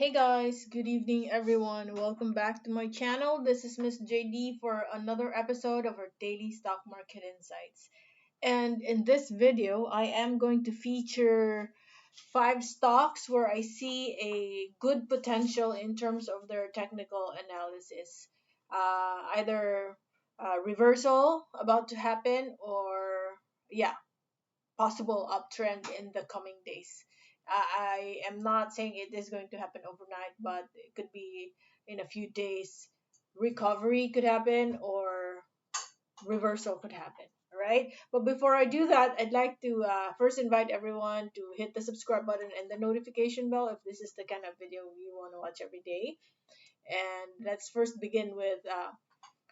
Hey guys, good evening everyone. Welcome back to my channel. This is Miss Jaydee for another episode of our daily stock market insights. And in this video, I am going to feature five stocks where I see a good potential in terms of their technical analysis. Either reversal about to happen or yeah, possible uptrend in the coming days. I am not saying it is going to happen overnight, but it could be in a few days. Recovery could happen or reversal could happen. All right. But before I do that, I'd like to first invite everyone to hit the subscribe button and the notification bell if this is the kind of video you want to watch every day. And let's first begin with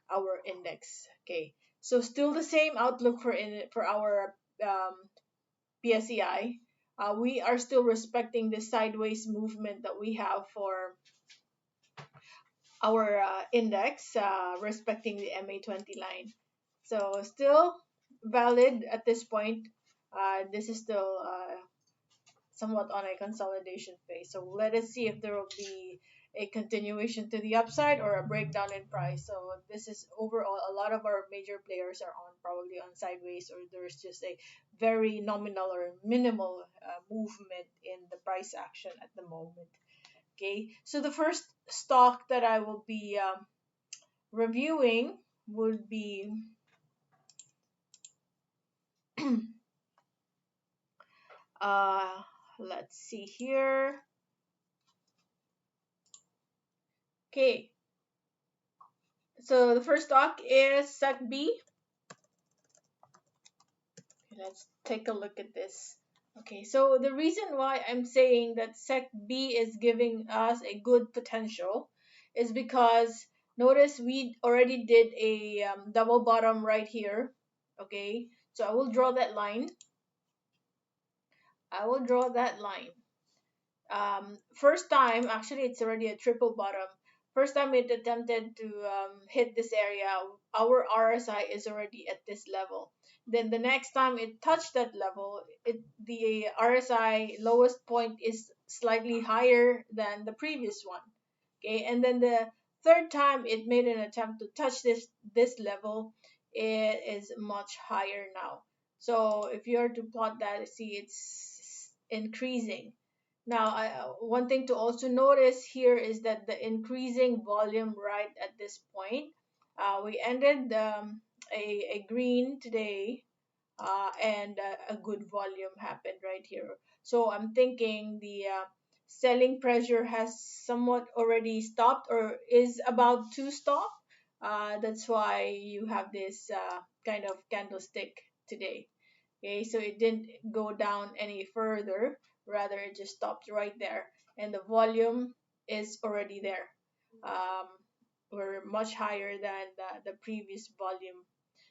our index. Okay. So still the same outlook for our PSEi, we are still respecting the sideways movement that we have for our index, respecting the MA20 line. So still valid at this point. This is still somewhat on a consolidation phase. So let us see if there will be a continuation to the upside or a breakdown in price. So this is overall a lot of our major players are on probably on sideways, or there's just a very nominal or minimal movement in the price action at the moment. Okay, so the first stock that I will be reviewing would be uh, let's see here. Okay, so the first stock is SECB. Let's take a look at this. Okay, so the reason why I'm saying that SECB is giving us a good potential is because notice we already did a double bottom right here. Okay, so I will draw that line. I will draw that line. First time, actually, it's already a triple bottom. First time it attempted to hit this area, our RSI is already at this level. Then the next time it touched that level, the RSI lowest point is slightly higher than the previous one. Okay, and then the third time it made an attempt to touch this level, it is much higher now. So if you are to plot that, see it's increasing. Now, one thing to also notice here is that the increasing volume right at this point, we ended a green today, and a good volume happened right here. So I'm thinking the selling pressure has somewhat already stopped or is about to stop. That's why you have this kind of candlestick today. Okay, so it didn't go down any further, rather it just stopped right there, and the volume is already there. Um, we're much higher than the previous volume.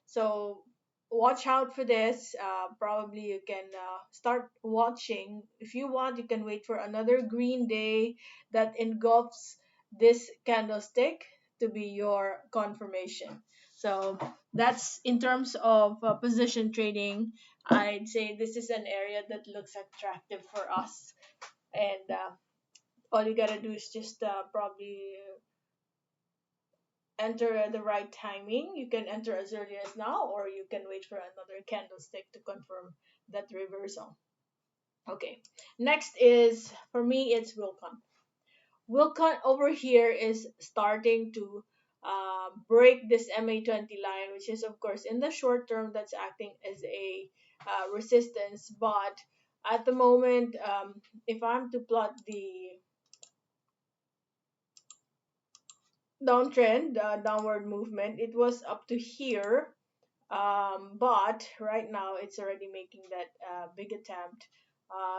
So watch out for this. Probably you can start watching. If you want, you can wait for another green day that engulfs this candlestick to be your confirmation. So that's in terms of position trading. I'd say this is an area that looks attractive for us, and all you gotta do is just probably enter at the right timing. You can enter as early as now, or you can wait for another candlestick to confirm that reversal. Okay, next is for me, it's Wilcon. Wilcon over here is starting to break this MA20 line, which is, of course, in the short term, that's acting as a resistance. But at the moment, if I'm to plot the downtrend, downward movement, it was up to here, but right now it's already making that big attempt.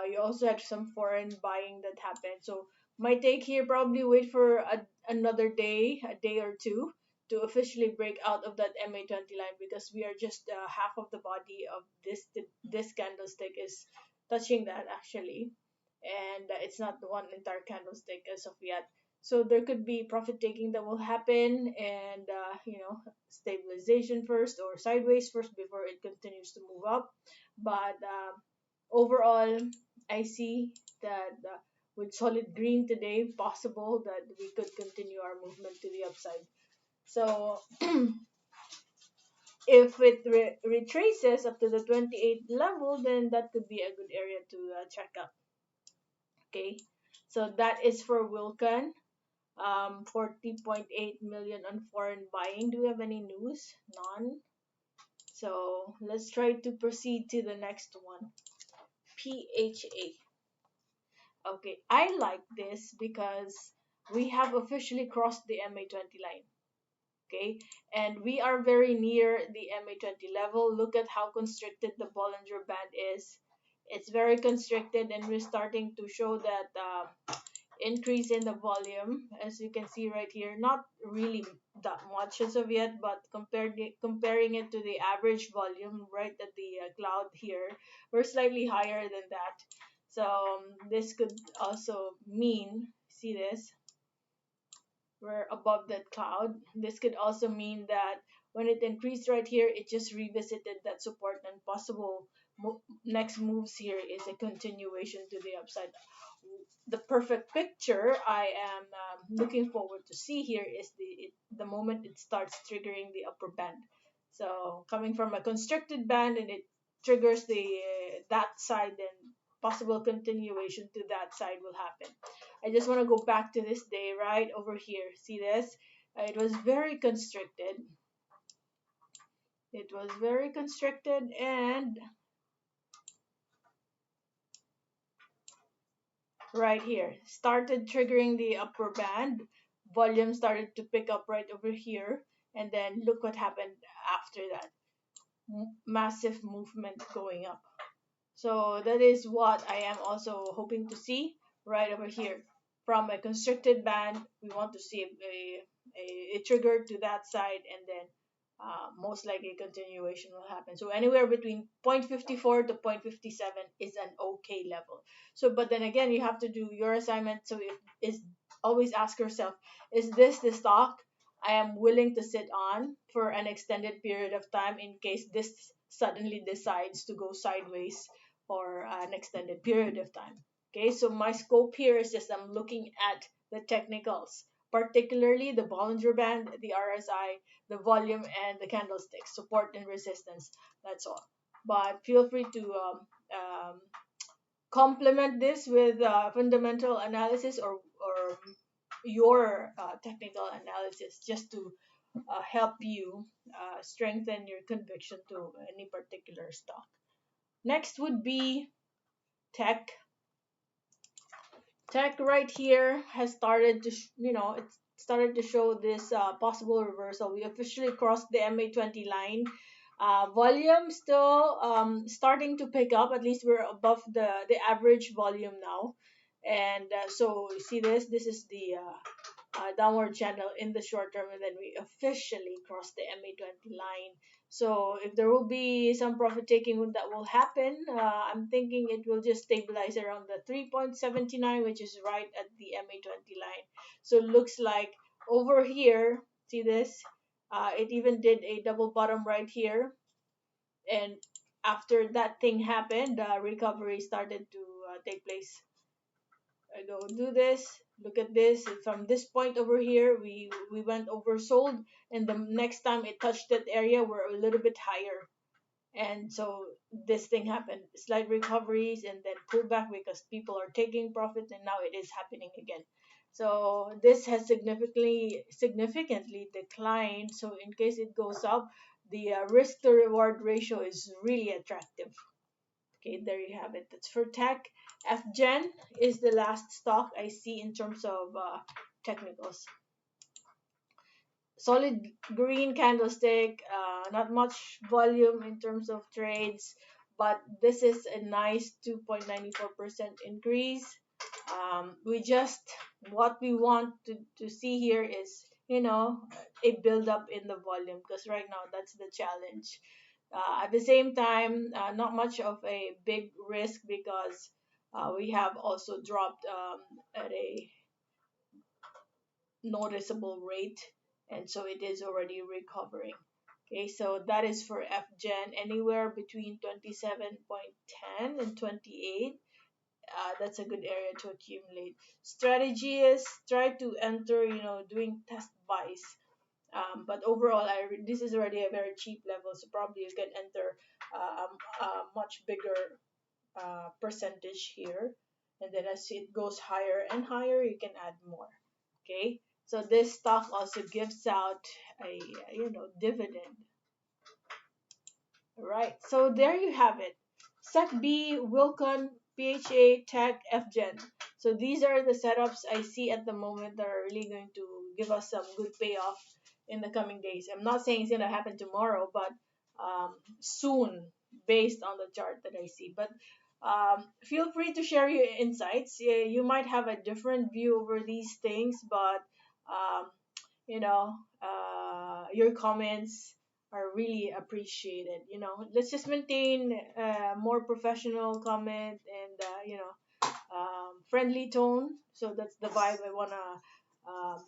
You also had some foreign buying that happened, so my take here, probably wait for another day, a day or two, to officially break out of that MA20 line, because we are just half of the body of this candlestick is touching that actually, and it's not the one entire candlestick as of yet. So there could be profit taking that will happen, and stabilization first or sideways first before it continues to move up. But overall, I see that with solid green today, possible that we could continue our movement to the upside. So if it retraces up to the 28 level, then that could be a good area to check out. Okay, so that is for Wilcon. 40.8 million on foreign buying. Do we have any news? None. So let's try to proceed to the next one. PHA. Okay, I like this because we have officially crossed the MA20 line. Okay, and we are very near the MA20 level. Look at how constricted the Bollinger Band is. It's very constricted, and we're starting to show that increase in the volume, as you can see right here. Not really that much as of yet, but comparing it to the average volume right at the cloud here, we're slightly higher than that. So this could also mean, see this, we're above that cloud. This could also mean that when it increased right here, it just revisited that support, and possible next moves here is a continuation to the upside. The perfect picture I am looking forward to see here is the moment it starts triggering the upper band. So coming from a constricted band, and it triggers the that side, then possible continuation to that side will happen. I just want to go back to this day right over here. See this? It was very constricted. It was very constricted, and right here started triggering the upper band. Volume started to pick up right over here, and then look what happened after that. Massive movement going up. So that is what I am also hoping to see right over here. From a constricted band, we want to see a trigger to that side, and then most likely continuation will happen. So anywhere between 0.54 to 0.57 is an okay level. So, but then again, you have to do your assignment. So if is always ask yourself, is this the stock I am willing to sit on for an extended period of time in case this suddenly decides to go sideways for an extended period of time? Okay, so my scope here is just I'm looking at the technicals, particularly the Bollinger Band, the RSI, the volume, and the candlesticks, support and resistance. That's all. But feel free to complement this with fundamental analysis, or your technical analysis, just to help you strengthen your conviction to any particular stock. Next would be tech. Tech right here has started to, it's started to show this possible reversal. We officially crossed the MA20 line. Volume still starting to pick up. At least we're above the average volume now. And so you see this. This is the downward channel in the short term, and then we officially crossed the MA20 line. So if there will be some profit taking that will happen, I'm thinking it will just stabilize around the 3.79, which is right at the MA20 line. So it looks like over here, see this, it even did a double bottom right here, and after that thing happened, recovery started to take place. I go do this. Look at this. From this point over here, we went oversold, and the next time it touched that area, we're a little bit higher. And so this thing happened. Slight recoveries, and then pullback because people are taking profit, and now it is happening again. So this has significantly declined. So in case it goes up, the risk to reward ratio is really attractive. Okay, there you have it. That's for tech. FGen is the last stock I see in terms of technicals. Solid green candlestick, not much volume in terms of trades, but this is a nice 2.94% increase. We just, what we want to see here is, a build up in the volume, because right now that's the challenge. At the same time, not much of a big risk, because we have also dropped at a noticeable rate, and so it is already recovering. Okay, so that is for FGen, anywhere between 27.10 and 28. that's a good area to accumulate. Strategy is try to enter, doing test buys. But overall, this is already a very cheap level, so probably you can enter a much bigger percentage here, and then as it goes higher and higher, you can add more. Okay, so this stock also gives out a dividend. Right. So there you have it. SECB, Wilcon, PHA, Tech, FGen. So these are the setups I see at the moment that are really going to give us some good payoff in the coming days. I'm not saying it's going to happen tomorrow, but soon based on the chart that I see. But feel free to share your insights. Yeah, you might have a different view over these things, but um, your comments are really appreciated. Let's just maintain more professional comment and friendly tone. So that's the vibe I wanna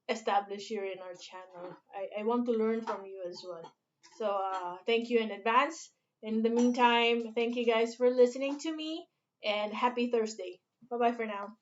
establish here in our channel. I want to learn from you as well. So thank you in advance. In the meantime, thank you guys for listening to me, and happy Thursday. Bye bye for now.